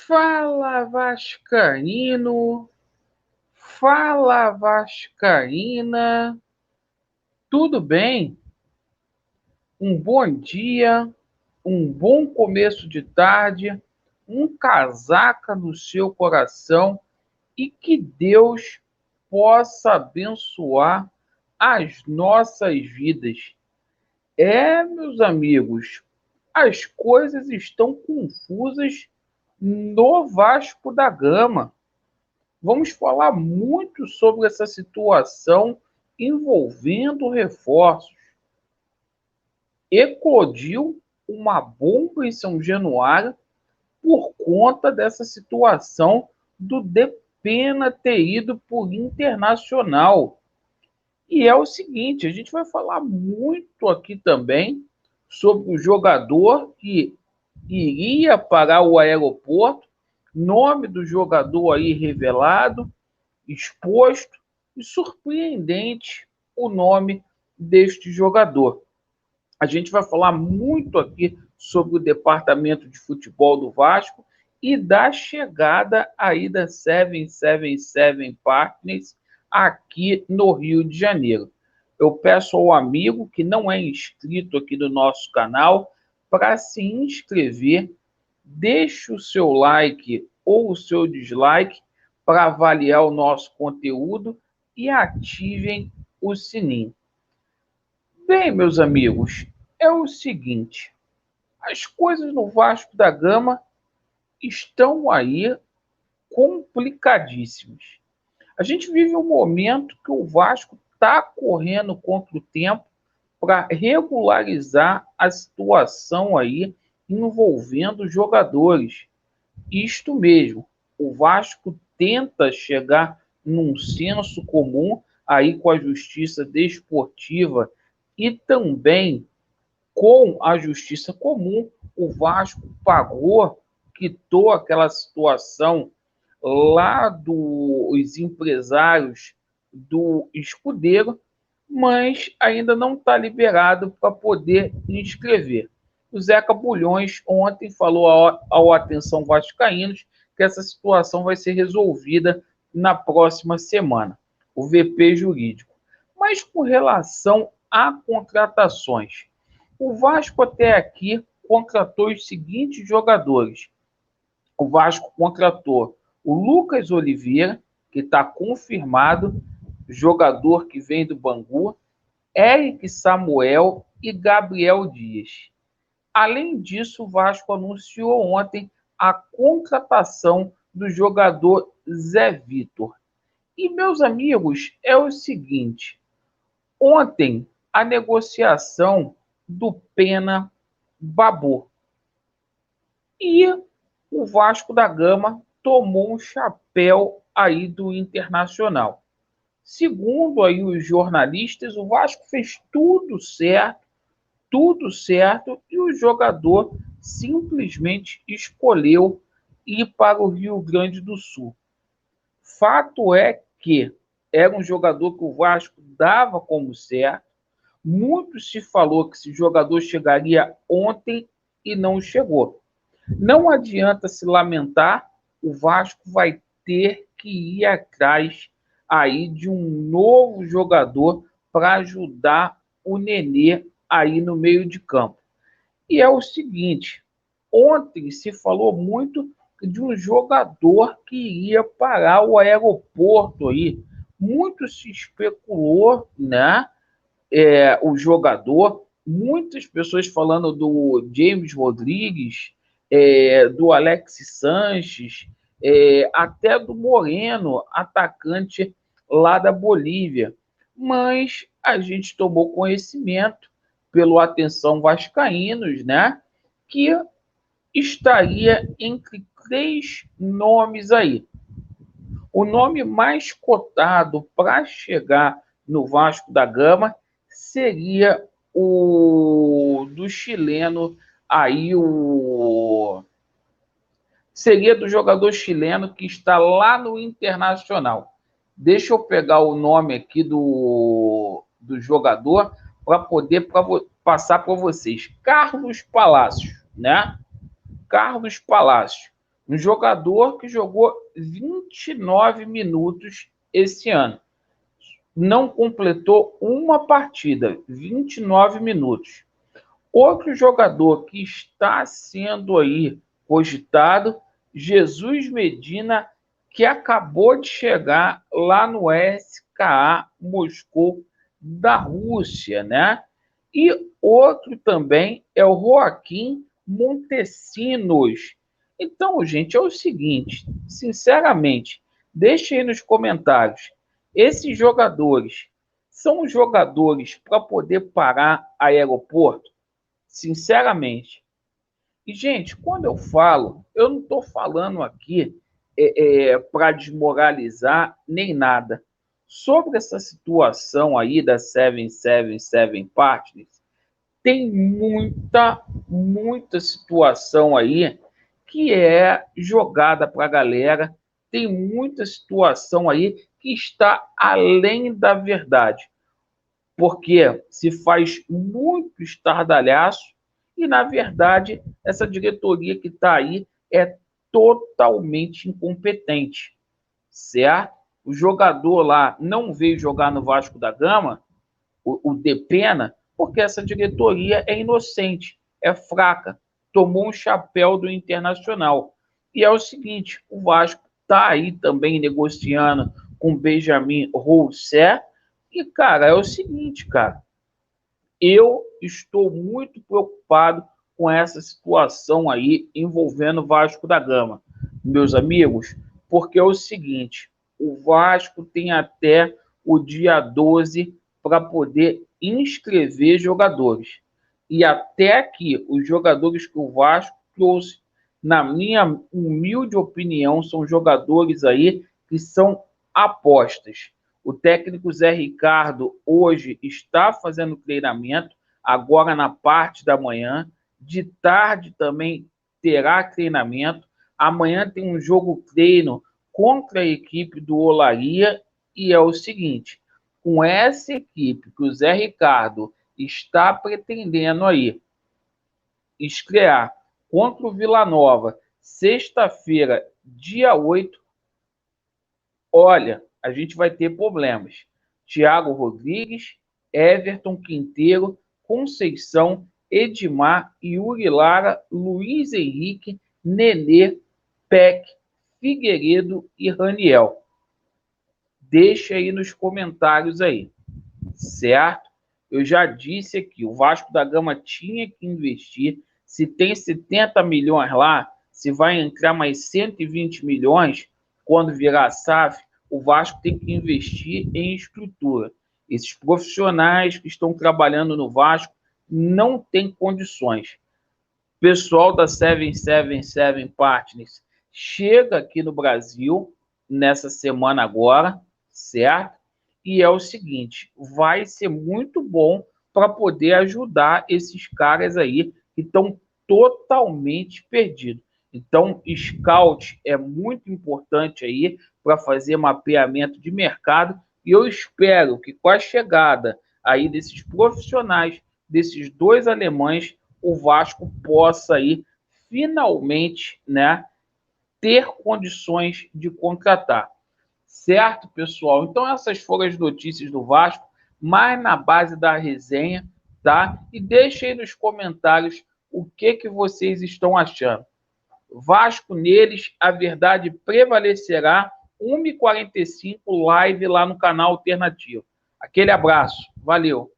Fala Vascaíno, fala Vascaína, tudo bem? Um bom dia, um bom começo de tarde, um casaca no seu coração e que Deus possa abençoar as nossas vidas. Meus amigos, as coisas estão confusas no Vasco da Gama. Vamos falar muito sobre essa situação envolvendo reforços. Eclodiu uma bomba em São Januário por conta dessa situação do Depena ter ido por Internacional. E é o seguinte, a gente vai falar muito aqui também sobre o jogador que iria para o aeroporto, nome do jogador aí revelado, exposto e surpreendente o nome deste jogador. A gente vai falar muito aqui sobre o departamento de futebol do Vasco e da chegada aí da 777 Partners aqui no Rio de Janeiro. Eu peço ao amigo que não é inscrito aqui no nosso canal para se inscrever, deixe o seu like ou o seu dislike para avaliar o nosso conteúdo e ativem o sininho. Bem, meus amigos, é o seguinte, as coisas no Vasco da Gama estão aí complicadíssimas. A gente vive um momento que o Vasco está correndo contra o tempo para regularizar a situação aí envolvendo jogadores. Isto mesmo, o Vasco tenta chegar num senso comum aí com a Justiça Desportiva e também com a Justiça Comum. O Vasco pagou, quitou aquela situação lá dos empresários do Escudeiro, mas ainda não está liberado para poder inscrever. O Zeca Bulhões ontem falou ao Atenção Vascaínos que essa situação vai ser resolvida na próxima semana, o VP jurídico. Mas com relação a contratações, o Vasco até aqui contratou os seguintes jogadores. O Vasco contratou o Lucas Oliveira, que está confirmado, jogador que vem do Bangu, Eric Samuel e Gabriel Dias. Além disso, o Vasco anunciou ontem a contratação do jogador Zé Vitor. E, meus amigos, é o seguinte, ontem a negociação do Pena babou. E o Vasco da Gama tomou um chapéu aí do Internacional. Segundo aí os jornalistas, o Vasco fez tudo certo, e o jogador simplesmente escolheu ir para o Rio Grande do Sul. Fato é que era um jogador que o Vasco dava como certo. Muito se falou que esse jogador chegaria ontem e não chegou. Não adianta se lamentar, o Vasco vai ter que ir atrás aí de um novo jogador para ajudar o Nenê aí no meio de campo. E é o seguinte, ontem se falou muito de um jogador que iria parar o aeroporto aí. Muito se especulou, né? O jogador, muitas pessoas falando do James Rodrigues, do Alex Sanches, até do Moreno, atacante lá da Bolívia. Mas a gente tomou conhecimento pelo Atenção Vascaínos, né, que estaria entre 3 nomes aí. O nome mais cotado para chegar no Vasco da Gama seria o do chileno aí, seria do jogador chileno que está lá no Internacional. Deixa eu pegar o nome aqui do jogador para poder passar para vocês. Carlos Palácio, né? Carlos Palácio. Um jogador que jogou 29 minutos esse ano. Não completou uma partida, 29 minutos. Outro jogador que está sendo aí cogitado, Jesus Medina, que acabou de chegar lá no SKA Moscou da Rússia, né? E outro também é o Joaquim Montesinos. Então, gente, é o seguinte, sinceramente, deixem aí nos comentários, esses jogadores são jogadores para poder parar aeroporto? Sinceramente. E, gente, quando eu falo, eu não estou falando aqui para desmoralizar nem nada. Sobre essa situação aí da 777 Partners, tem muita situação aí que é jogada para a galera, tem muita situação aí que está além da verdade, porque se faz muito estardalhaço e, na verdade, essa diretoria que está aí é totalmente incompetente, certo? O jogador lá não veio jogar no Vasco da Gama, o Depena, porque essa diretoria é inocente, é fraca, tomou um chapéu do Internacional. E é o seguinte, o Vasco está aí também negociando com Benjamin Rousset, e, cara, é o seguinte, cara, eu estou muito preocupado com essa situação aí envolvendo o Vasco da Gama, meus amigos, porque é o seguinte, o Vasco tem até o dia 12 para poder inscrever jogadores. E até aqui, os jogadores que o Vasco trouxe, na minha humilde opinião, são jogadores aí que são apostas. O técnico Zé Ricardo hoje está fazendo treinamento, agora na parte da manhã. De tarde também terá treinamento. Amanhã tem um jogo treino contra a equipe do Olaria. E é o seguinte, com essa equipe que o Zé Ricardo está pretendendo aí estrear contra o Vila Nova, sexta-feira, dia 8, olha, a gente vai ter problemas. Thiago Rodrigues, Everton Quinteiro, Conceição, Edmar, Yuri Lara, Luiz Henrique, Nenê, Peck, Figueiredo e Raniel. Deixa aí nos comentários aí, certo? Eu já disse aqui, o Vasco da Gama tinha que investir. Se tem 70 milhões lá, se vai entrar mais 120 milhões quando virar a SAF, o Vasco tem que investir em estrutura. Esses profissionais que estão trabalhando no Vasco não têm condições. O pessoal da 777 Partners chega aqui no Brasil nessa semana agora, certo? E é o seguinte, vai ser muito bom para poder ajudar esses caras aí que estão totalmente perdidos. Então, scout é muito importante aí para fazer mapeamento de mercado e eu espero que com a chegada aí desses profissionais, desses dois alemães, o Vasco possa aí finalmente, né, ter condições de contratar. Certo, pessoal? Então essas foram as notícias do Vasco, mais na base da resenha, tá? E deixem aí nos comentários o que vocês estão achando. Vasco neles, a verdade prevalecerá. 1h45 live lá no canal Alternativo. Aquele abraço. Valeu.